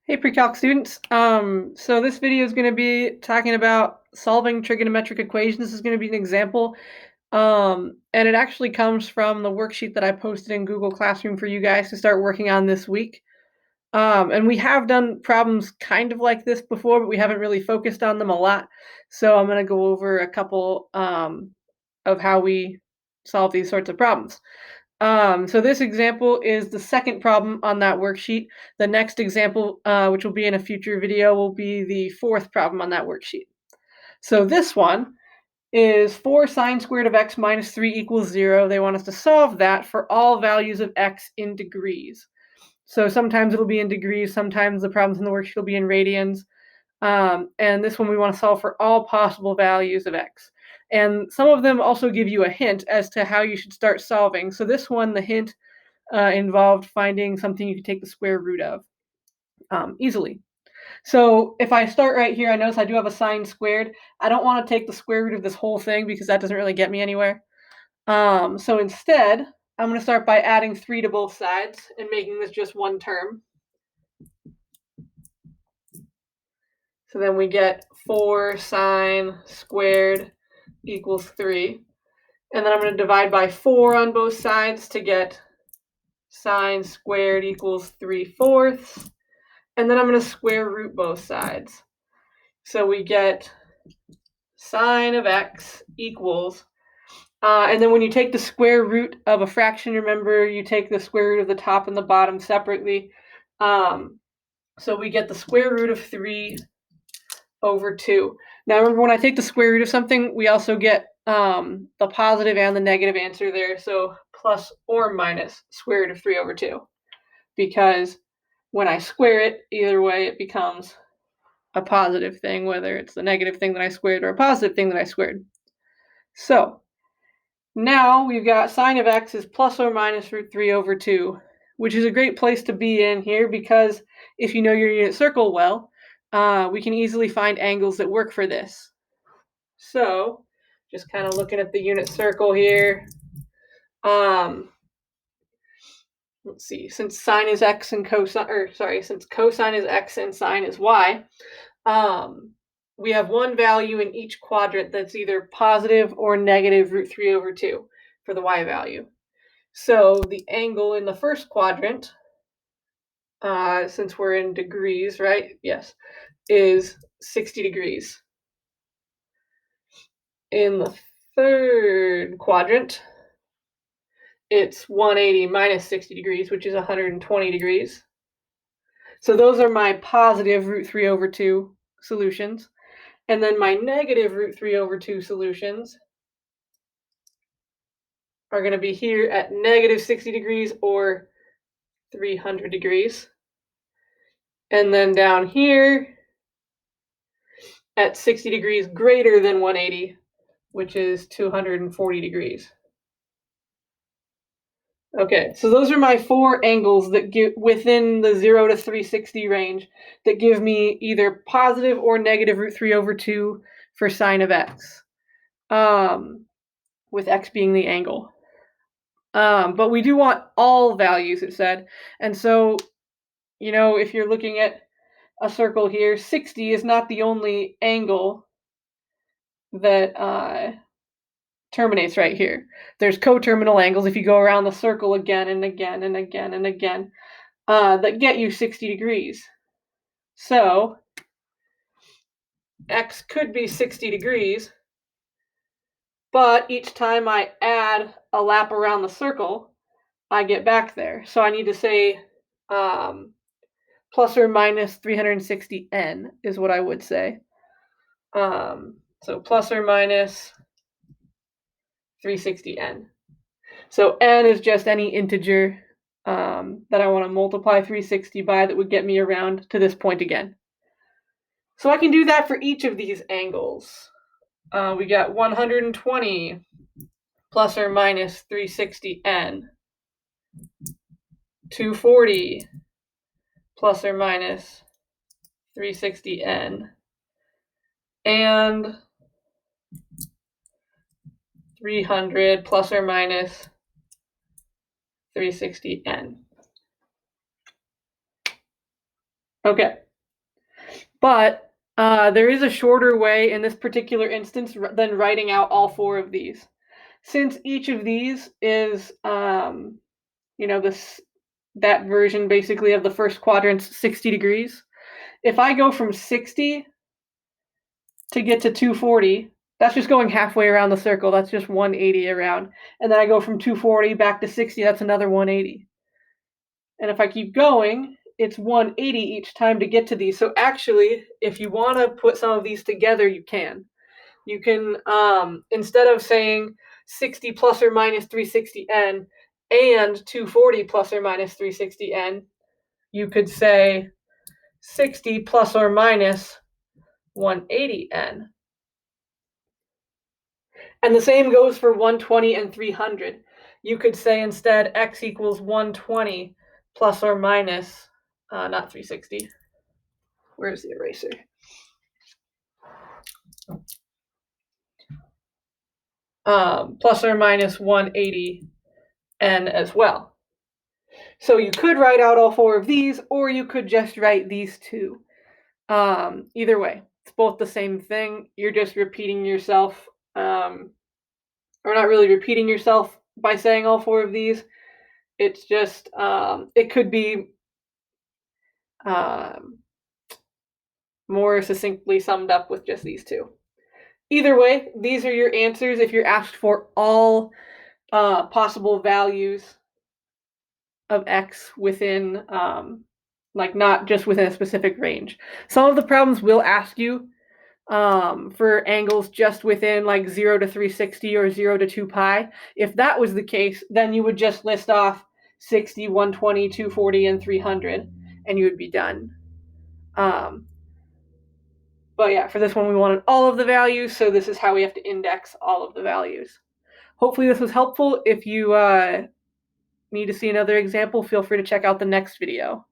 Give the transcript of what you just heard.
Hey pre-calc students. So this video is going to be talking about solving trigonometric equations. This is going to be an example. And it actually comes from the worksheet that I posted in Google Classroom for you guys to start working on this week. And we have done problems kind of like this before, but we haven't really focused on them a lot. So I'm going to go over a couple of how we solve these sorts of problems. So this example is the second problem on that worksheet. The next example, which will be in a future video, will be the fourth problem on that worksheet. So this one is 4 sine squared of x minus 3 equals 0. They want us to solve that for all values of x in degrees. So sometimes it'll be in degrees, sometimes the problems in the worksheet will be in radians. And this one we want to solve for all possible values of x. And some of them also give you a hint as to how you should start solving. So this one, the hint involved finding something you could take the square root of easily. So if I start right here, I notice I do have a sine squared. I don't want to take the square root of this whole thing because that doesn't really get me anywhere. So instead, I'm going to start by adding 3 to both sides and making this just one term. So then we get 4 sine squared equals 3. And then I'm going to divide by 4 on both sides to get sine squared equals 3/4. And then I'm going to square root both sides. So we get sine of x equals, and then when you take the square root of a fraction, remember you take the square root of the top and the bottom separately. So we get the square root of 3/2. Now remember, when I take the square root of something, we also get the positive and the negative answer there. So plus or minus square root of 3/2. Because when I square it, either way, it becomes a positive thing, whether it's the negative thing that I squared or a positive thing that I squared. So now we've got sine of x is plus or minus root 3/2, which is a great place to be in here because if you know your unit circle well, we can easily find angles that work for this. So just kind of looking at the unit circle here. Let's see, since sine is x and since cosine is x and sine is y, we have one value in each quadrant that's either positive or negative root 3/2 for the y value. So the angle in the first quadrant, since we're in degrees, right? Yes, is 60 degrees. In the third quadrant, it's 180 minus 60 degrees, which is 120 degrees. So those are my positive root 3/2 solutions. And then my negative root 3/2 solutions are going to be here at negative 60 degrees or 300 degrees. And then down here at 60 degrees greater than 180, which is 240 degrees. Okay, so those are my 4 angles that give within the 0 to 360 range that give me either positive or negative root 3/2 for sine of x, with x being the angle. But we do want all values, it said. And so, if you're looking at a circle here, 60 is not the only angle that terminates right here. There's coterminal angles if you go around the circle again and again and again and again that get you 60 degrees. So x could be 60 degrees, but each time I add a lap around the circle, I get back there. So I need to say plus or minus 360n is what I would say. So plus or minus 360n. So n is just any integer that I want to multiply 360 by that would get me around to this point again. So I can do that for each of these angles. We got 120 plus or minus 360n. 240 plus or minus 360n. And 300 plus or minus 360n. Okay. But there is a shorter way in this particular instance than writing out all 4 of these. Since each of these is, that version basically of the first quadrant's 60 degrees, if I go from 60 to get to 240, that's just going halfway around the circle. That's just 180 around. And then I go from 240 back to 60, that's another 180. And if I keep going, it's 180 each time to get to these. So actually, if you want to put some of these together, you can. You can, instead of saying 60 plus or minus 360n and 240 plus or minus 360n, you could say 60 plus or minus 180n. And the same goes for 120 and 300. You could say instead x equals 120 plus or minus, not 360. Where's the eraser? Plus or minus 180 n as well. So you could write out all 4 of these, or you could just write these 2. Either way, it's both the same thing. You're just repeating yourself, or not really repeating yourself by saying all 4 of these. It's just, it could be more succinctly summed up with just these 2. Either way, these are your answers if you're asked for all possible values of x within, not just within a specific range. Some of the problems will ask you for angles just within 0 to 360 or 0 to 2 pi. If that was the case, then you would just list off 60, 120, 240, and 300, and you would be done. But yeah, for this one, we wanted all of the values, so this is how we have to index all of the values. Hopefully this was helpful. If you need to see another example, feel free to check out the next video.